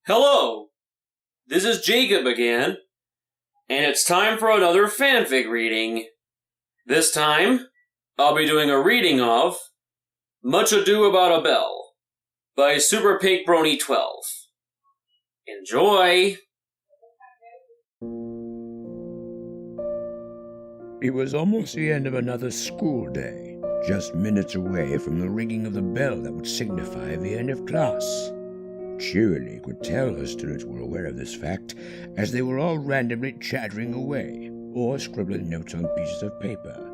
Hello, this is Jacob again, and it's time for another fanfic reading. This time, I'll be doing a reading of Much Ado About a Belle by SuperPinkBrony12. Enjoy! It was almost the end of another school day, just minutes away from the ringing of the bell that would signify the end of class. Cheerilee could tell her students were aware of this fact, as they were all randomly chattering away, or scribbling notes on pieces of paper.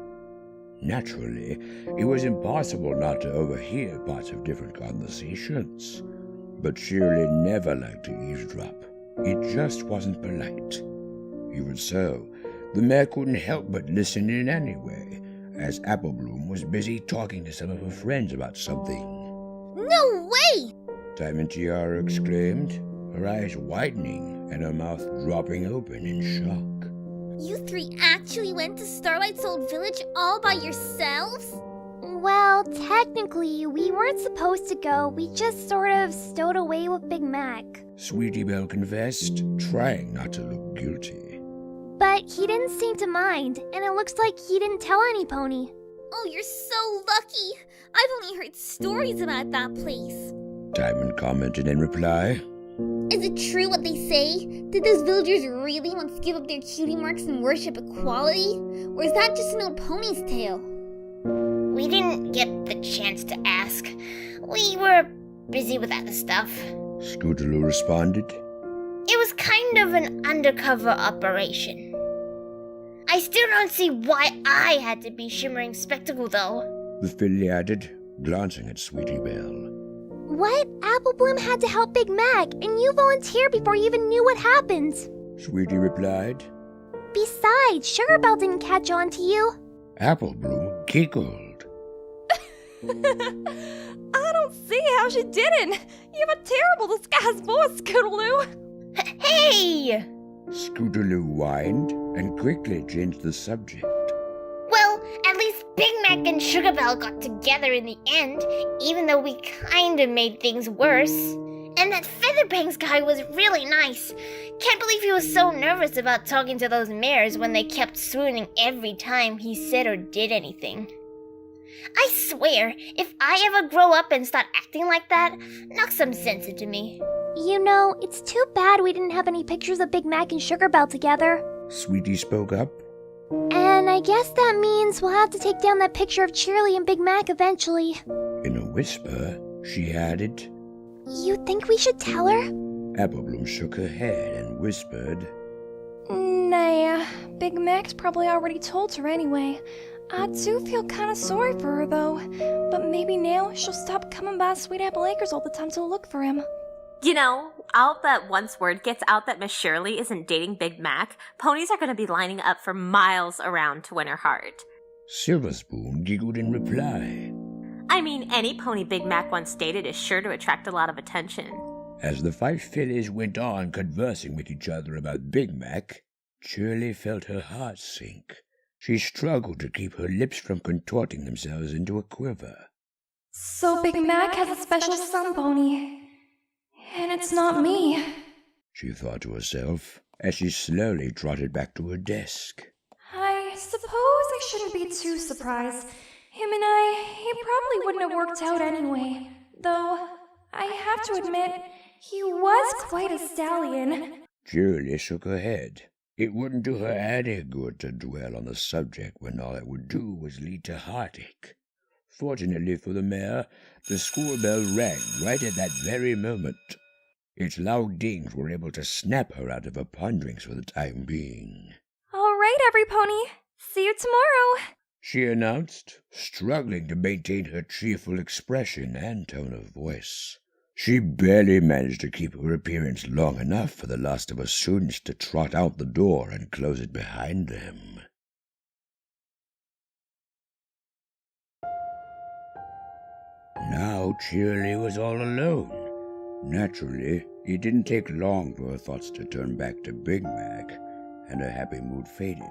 Naturally, it was impossible not to overhear parts of different conversations, but Cheerilee never liked to eavesdrop. It just wasn't polite. Even so, the mayor couldn't help but listen in anyway, as Apple Bloom was busy talking to some of her friends about something. No way! Diamond Tiara exclaimed, her eyes widening and her mouth dropping open in shock. You three actually went to Starlight's old village all by yourselves? Well, technically, we weren't supposed to go. We just sort of stowed away with Big Mac. Sweetie Belle confessed, trying not to look guilty. But he didn't seem to mind, and it looks like he didn't tell any pony. Oh, you're so lucky! I've only heard stories about that place. Diamond commented in reply. Is it true what they say? Did those villagers really once give up their cutie marks and worship equality? Or is that just an old pony's tale? We didn't get the chance to ask. We were busy with other stuff. Scootaloo responded. It was kind of an undercover operation. I still don't see why I had to be Shimmering Spectacle, though. The filly added, glancing at Sweetie Belle. What? Apple Bloom had to help Big Mac, and you volunteered before you even knew what happened. Sweetie replied. Besides, Sugar Belle didn't catch on to you. Apple Bloom giggled. I don't see how she didn't. You have a terrible disguised voice, Scootaloo. Hey! Scootaloo whined and quickly changed the subject. Well, at least Big Mac and Sugar Belle got together in the end, even though we kinda made things worse. And that Featherbanks guy was really nice. Can't believe he was so nervous about talking to those mares when they kept swooning every time he said or did anything. I swear, if I ever grow up and start acting like that, knock some sense into me. You know, it's too bad we didn't have any pictures of Big Mac and Sugar Belle together. Sweetie spoke up. And I guess that means we'll have to take down that picture of Cheerilee and Big Mac eventually. In a whisper, she added. You think we should tell her? Apple Bloom shook her head and whispered. Nah, Big Mac's probably already told her anyway. I do feel kinda sorry for her, though. But maybe now she'll stop coming by Sweet Apple Acres all the time to look for him. You know, I'll bet once word gets out that Miss Cheerilee isn't dating Big Mac, ponies are going to be lining up for miles around to win her heart. Silver Spoon giggled in reply. I mean, any pony Big Mac once dated is sure to attract a lot of attention. As the 5 fillies went on conversing with each other about Big Mac, Cheerilee felt her heart sink. She struggled to keep her lips from contorting themselves into a quiver. So Big Mac has a special sun pony. And it's not me, she thought to herself, as she slowly trotted back to her desk. I suppose I shouldn't be too surprised. Him and he probably wouldn't have worked out anyway. Though, I have to admit, he was quite a stallion. Cheerilee shook her head. It wouldn't do her any good to dwell on the subject when all it would do was lead to heartache. Fortunately for the mare, the school bell rang right at that very moment. Its loud dings were able to snap her out of her ponderings for the time being. All right, every pony. See you tomorrow, she announced, struggling to maintain her cheerful expression and tone of voice. She barely managed to keep her appearance long enough for the last of her students to trot out the door and close it behind them. Now Cheerilee was all alone. Naturally, it didn't take long for her thoughts to turn back to Big Mac, and her happy mood faded,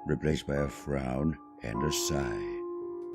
replaced by a frown and a sigh.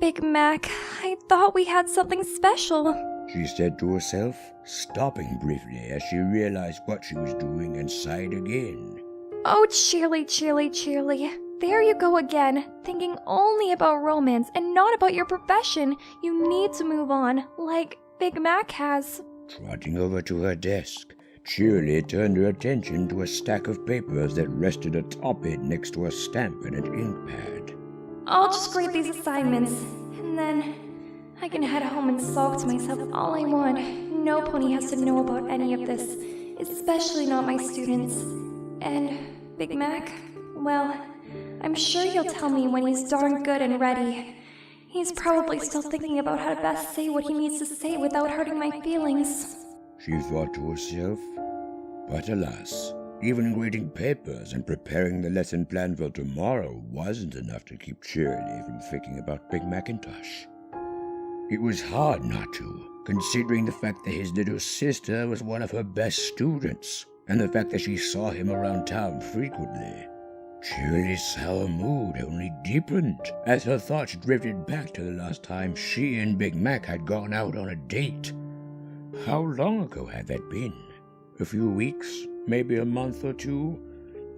Big Mac. I thought we had something special. she said to herself, stopping briefly as she realized what she was doing and sighed again. Oh, Cheerilee. There you go again, thinking only about romance and not about your profession. You need to move on, like Big Mac has. Trotting over to her desk, Cheerilee turned her attention to a stack of papers that rested atop it next to a stamp and an ink pad. I'll just grade these assignments, and then I can head home and sulk to myself all I want. No pony has to know about any of this, especially not my students. And Big Mac, well, I'm sure he'll tell me when he's darn good and ready. He's probably still thinking about how to best say what he needs to say without hurting my feelings. She thought to herself. But alas, even grading papers and preparing the lesson plan for tomorrow wasn't enough to keep Cheerilee from thinking about Big Macintosh. It was hard not to, considering the fact that his little sister was one of her best students, and the fact that she saw him around town frequently. Cheerilee's sour mood only deepened as her thoughts drifted back to the last time she and Big Mac had gone out on a date. How long ago had that been? A few weeks? Maybe a month or two?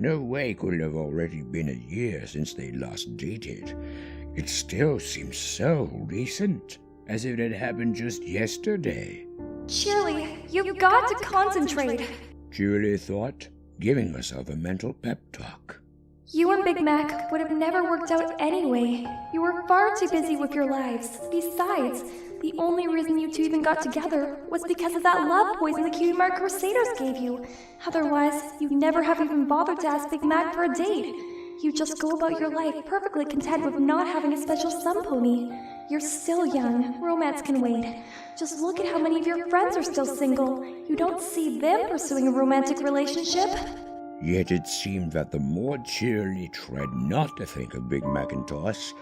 No way could it have already been a year since they last dated. It still seems so recent, as if it had happened just yesterday. Cheerilee, you've got to concentrate. Cheerilee thought, giving herself a mental pep talk. You and Big Mac would have never worked out anyway. You were far too busy with your lives. Besides, the only reason you two even got together was because of that love poison the Cutie Mark Crusaders gave you. Otherwise, you'd never have even bothered to ask Big Mac for a date. You just go about your life perfectly content with not having a special sun pony. You're still young. Romance can wait. Just look at how many of your friends are still single. You don't see them pursuing a romantic relationship. Yet it seemed that the more Cheerilee tried not to think of Big Macintosh,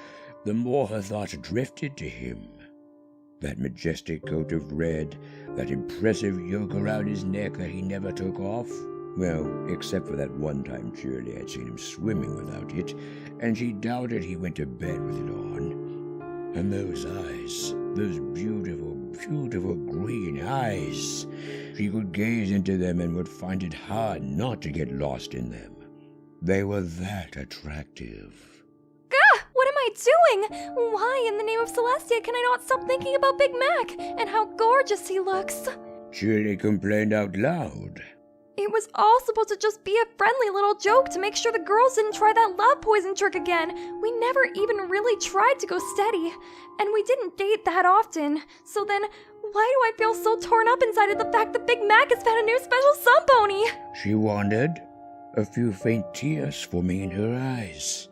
the more her thoughts drifted to him. That majestic coat of red, that impressive yoke around his neck that he never took off. Well, except for that one time Cheerilee had seen him swimming without it, and she doubted he went to bed with it on. And those eyes, those beautiful, beautiful green eyes. She could gaze into them and would find it hard not to get lost in them. They were that attractive. Gah! What am I doing? Why in the name of Celestia can I not stop thinking about Big Mac and how gorgeous he looks? Cheerilee complained out loud. It was all supposed to just be a friendly little joke to make sure the girls didn't try that love poison trick again. We never even really tried to go steady, and we didn't date that often. So then, why do I feel so torn up inside at the fact that Big Mac has found a new special sun pony? She wondered, a few faint tears forming in her eyes.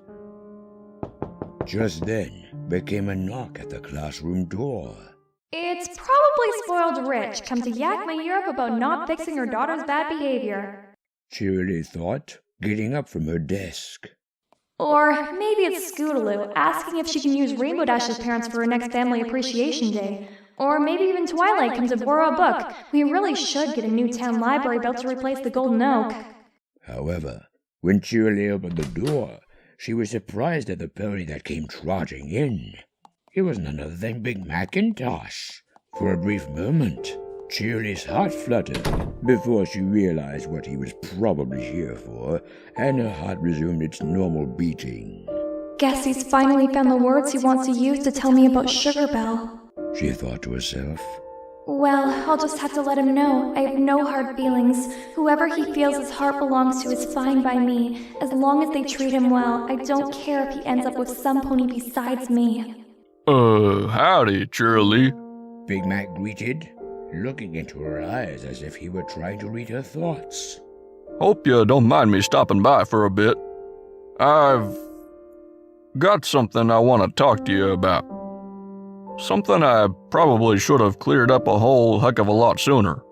Just then, there came a knock at the classroom door. It's probably spoiled Rich, come to yak my ear up about not fixing her daughter's bad behavior. Cheerilee thought, getting up from her desk. Or maybe it's Scootaloo, asking if she can use Rainbow Dash's parents for her next Family Appreciation Day. Or maybe even Twilight comes to borrow a book. We really should get a new town library built to replace the Golden Oak. However, when Cheerilee opened the door, she was surprised at the pony that came trotting in. It was none other than Big Macintosh. For a brief moment, Cheerilee's heart fluttered before she realized what he was probably here for, and her heart resumed its normal beating. Guess he's finally found the words he wants to use to tell me about Sugar Belle. She thought to herself. Well, I'll just have to let him know. I have no hard feelings. Whoever he feels his heart belongs to is fine by me. As long as they treat him well, I don't care if he ends up with some pony besides me. Howdy, Cheerilee. Big Mac greeted, looking into her eyes as if he were trying to read her thoughts. Hope you don't mind me stopping by for a bit. I've got something I want to talk to you about. Something I probably should have cleared up a whole heck of a lot sooner.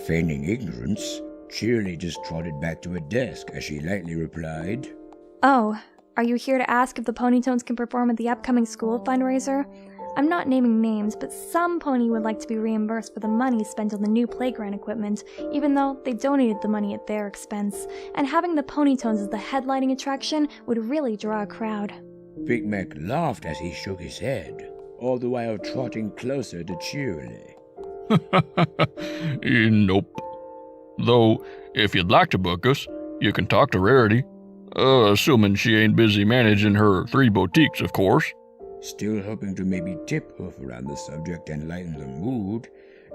Feigning ignorance, Cheerilee just trotted back to her desk as she lightly replied, Oh, are you here to ask if the Ponytones can perform at the upcoming school fundraiser? I'm not naming names, but some pony would like to be reimbursed for the money spent on the new playground equipment, even though they donated the money at their expense, and having the Ponytones as the headlining attraction would really draw a crowd. Big Mac laughed as he shook his head, all the while trotting closer to Cheerilee. Nope. Though, if you'd like to book us, you can talk to Rarity. Assuming she ain't busy managing her 3 boutiques, of course. Still hoping to maybe tip Hoof around the subject and lighten the mood,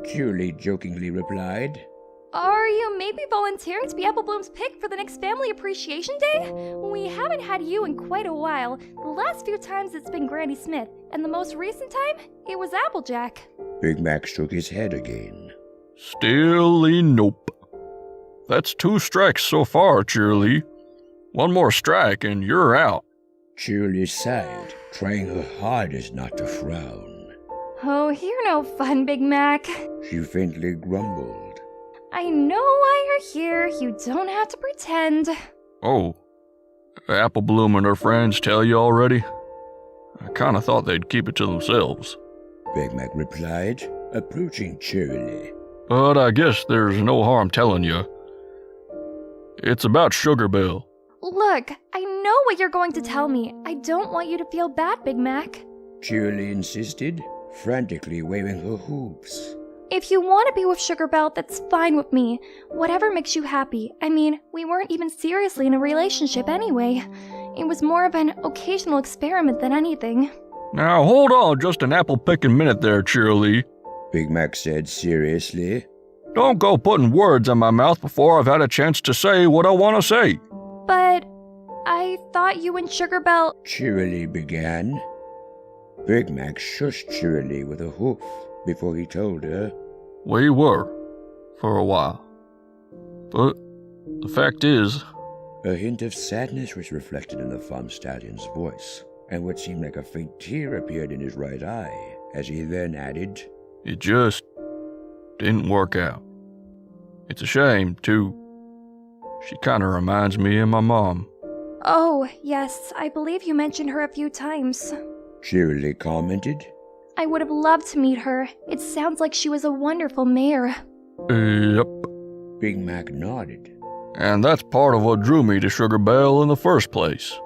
Cheerilee jokingly replied, Are you maybe volunteering to be Apple Bloom's pick for the next Family Appreciation Day? We haven't had you in quite a while. The last few times it's been Granny Smith, and the most recent time, it was Applejack. Big Mac shook his head again. Still a nope. That's 2 strikes so far, Cheerilee. 1 more strike and you're out. Cheerilee sighed, trying her hardest not to frown. Oh, you're no fun, Big Mac. She faintly grumbled. I know why you're here. You don't have to pretend. Oh, Apple Bloom and her friends tell you already? I kinda thought they'd keep it to themselves. Big Mac replied, approaching Cheerilee. But I guess there's no harm telling you. It's about Sugar Belle. Look, I know what you're going to tell me. I don't want you to feel bad, Big Mac. Cheerilee insisted, frantically waving her hoops. If you want to be with Sugar Belle, that's fine with me. Whatever makes you happy. I mean, we weren't even seriously in a relationship anyway. It was more of an occasional experiment than anything. Now hold on just an apple-picking minute there, Cheerilee. Big Mac said seriously. Don't go putting words in my mouth before I've had a chance to say what I want to say. But I thought you and Sugar Belle... Cheerilee began. Big Mac shushed Cheerilee with a hoof before he told her. We were, for a while. But the fact is... A hint of sadness was reflected in the farm stallion's voice, and what seemed like a faint tear appeared in his right eye, as he then added, It just didn't work out. It's a shame, too. She kinda reminds me of my mom. Oh, yes, I believe you mentioned her a few times. Cheerilee commented. I would have loved to meet her. It sounds like she was a wonderful mare. Yep. Big Mac nodded. And that's part of what drew me to Sugar Belle in the first place.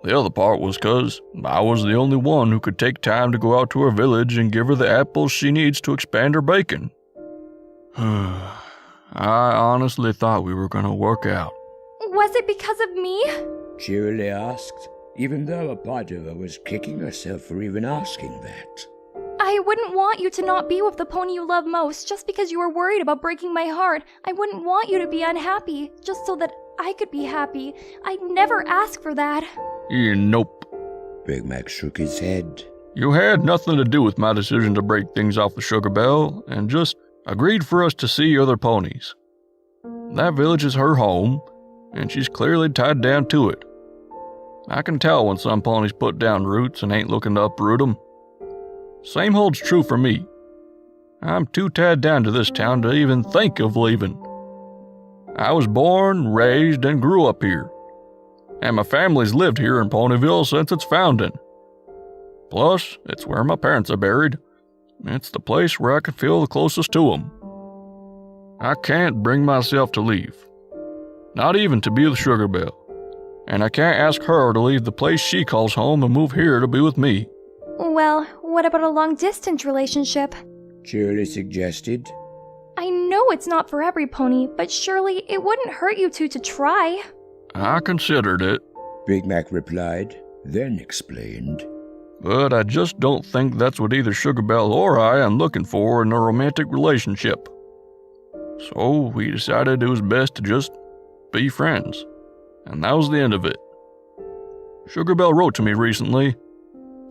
The other part was 'cause I was the only one who could take time to go out to her village and give her the apples she needs to expand her bacon. I honestly thought we were gonna work out. Was it because of me? Cheerilee asked, even though a part of her was kicking herself for even asking that. I wouldn't want you to not be with the pony you love most just because you were worried about breaking my heart. I wouldn't want you to be unhappy just so that I could be happy. I'd never ask for that. Nope. Big Mac shook his head. You had nothing to do with my decision to break things off with Sugar Belle, and just agreed for us to see other ponies. That village is her home, and she's clearly tied down to it. I can tell when some ponies put down roots and ain't looking to uproot 'em. Same holds true for me. I'm too tied down to this town to even think of leaving. I was born, raised, and grew up here. And my family's lived here in Ponyville since its founding. Plus, it's where my parents are buried. It's the place where I can feel the closest to them. I can't bring myself to leave. Not even to be with Sugar Belle. And I can't ask her to leave the place she calls home and move here to be with me. Well, what about a long-distance relationship? Cheerilee suggested. I know it's not for every pony, but surely it wouldn't hurt you two to try. I considered it. Big Mac replied, then explained. But I just don't think that's what either Sugar Belle or I am looking for in a romantic relationship. So we decided it was best to just be friends. And that was the end of it. Sugar Belle wrote to me recently,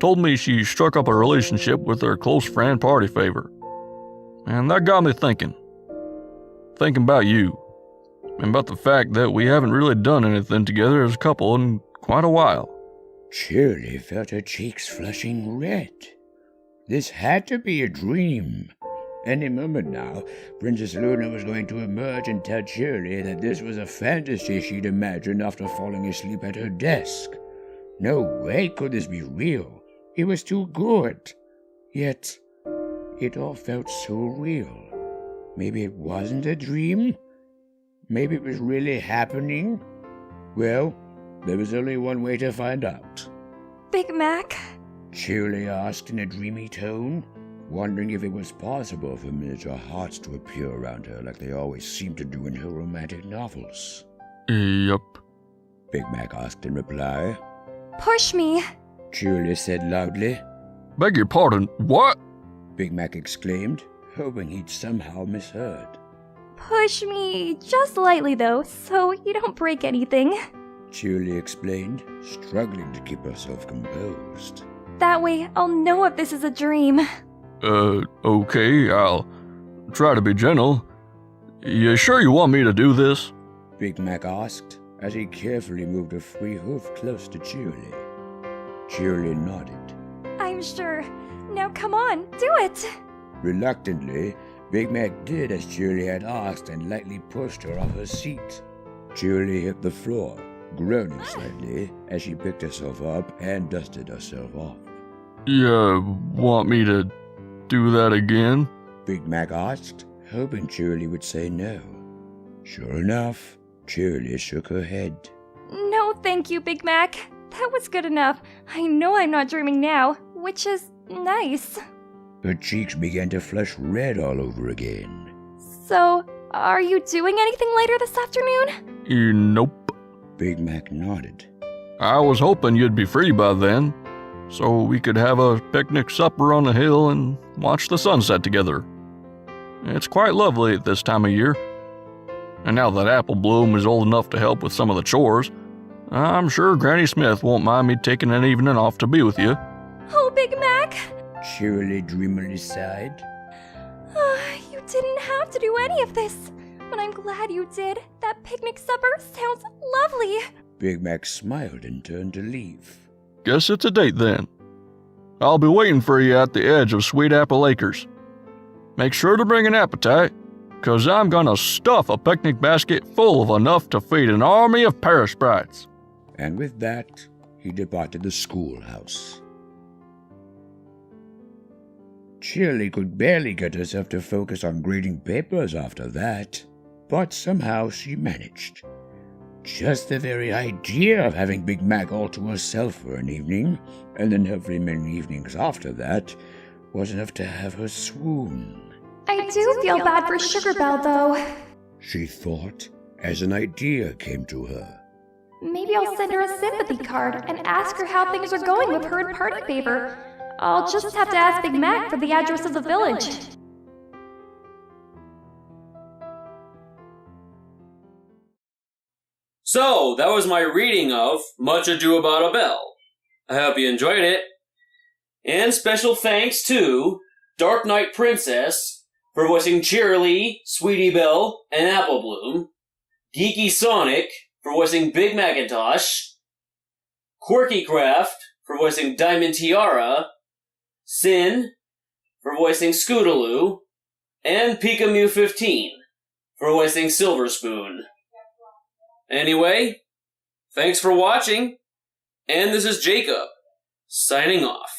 told me she struck up a relationship with her close friend Party Favor. And that got me thinking. Thinking about you. And about the fact that we haven't really done anything together as a couple in quite a while. Cheerilee felt her cheeks flushing red. This had to be a dream. Any moment now, Princess Luna was going to emerge and tell Cheerilee that this was a fantasy she'd imagined after falling asleep at her desk. No way could this be real. It was too good. Yet, it all felt so real. Maybe it wasn't a dream? Maybe it was really happening? Well, there was only one way to find out. Big Mac? Cheerilee asked in a dreamy tone, wondering if it was possible for miniature hearts to appear around her like they always seem to do in her romantic novels. Yup. Big Mac asked in reply. Push me. Cheerilee said loudly. Beg your pardon, what? Big Mac exclaimed, hoping he'd somehow misheard. Push me, just lightly though, so you don't break anything. Cheerilee explained, struggling to keep herself composed. That way, I'll know if this is a dream. Okay, I'll try to be gentle. You sure you want me to do this? Big Mac asked, as he carefully moved a free hoof close to Cheerilee. Cheerilee nodded. I'm sure. Now come on, do it! Reluctantly, Big Mac did as Cheerilee had asked and lightly pushed her off her seat. Cheerilee hit the floor, groaning slightly as she picked herself up and dusted herself off. You want me to do that again? Big Mac asked, hoping Cheerilee would say no. Sure enough, Cheerilee shook her head. No, thank you, Big Mac. That was good enough. I know I'm not dreaming now, which is nice. Her cheeks began to flush red all over again. So, are you doing anything later this afternoon? Nope. Big Mac nodded. I was hoping you'd be free by then, so we could have a picnic supper on the hill and watch the sunset together. It's quite lovely at this time of year. And now that Apple Bloom is old enough to help with some of the chores, I'm sure Granny Smith won't mind me taking an evening off to be with you. Oh, Big Mac! Cheerilee dreamily sighed. You didn't have to do any of this, but I'm glad you did. That picnic supper sounds lovely. Big Mac smiled and turned to leave. Guess it's a date then. I'll be waiting for you at the edge of Sweet Apple Acres. Make sure to bring an appetite, 'cause I'm gonna stuff a picnic basket full of enough to feed an army of Paris sprites. And with that, he departed the schoolhouse. Cheerilee could barely get herself to focus on grading papers after that, but somehow she managed. Just the very idea of having Big Mac all to herself for an evening, and then hopefully many evenings after that, was enough to have her swoon. I do feel bad for Sugar Belle, though. She thought, as an idea came to her. Maybe I'll send her a sympathy card and ask her how things are going with her and party favor. I'll just have to ask Big Mac for the address of the village. So, that was my reading of Much Ado About a Belle. I hope you enjoyed it. And special thanks to Dark Knight Princess for voicing Cheerilee, Sweetie Belle, and Apple Bloom, Geeky Sonic for voicing Big Macintosh, Quirky Craft for voicing Diamond Tiara, Sin for voicing Scootaloo, and Pikamew15 for voicing Silver Spoon. Anyway, thanks for watching, and this is Jacob, signing off.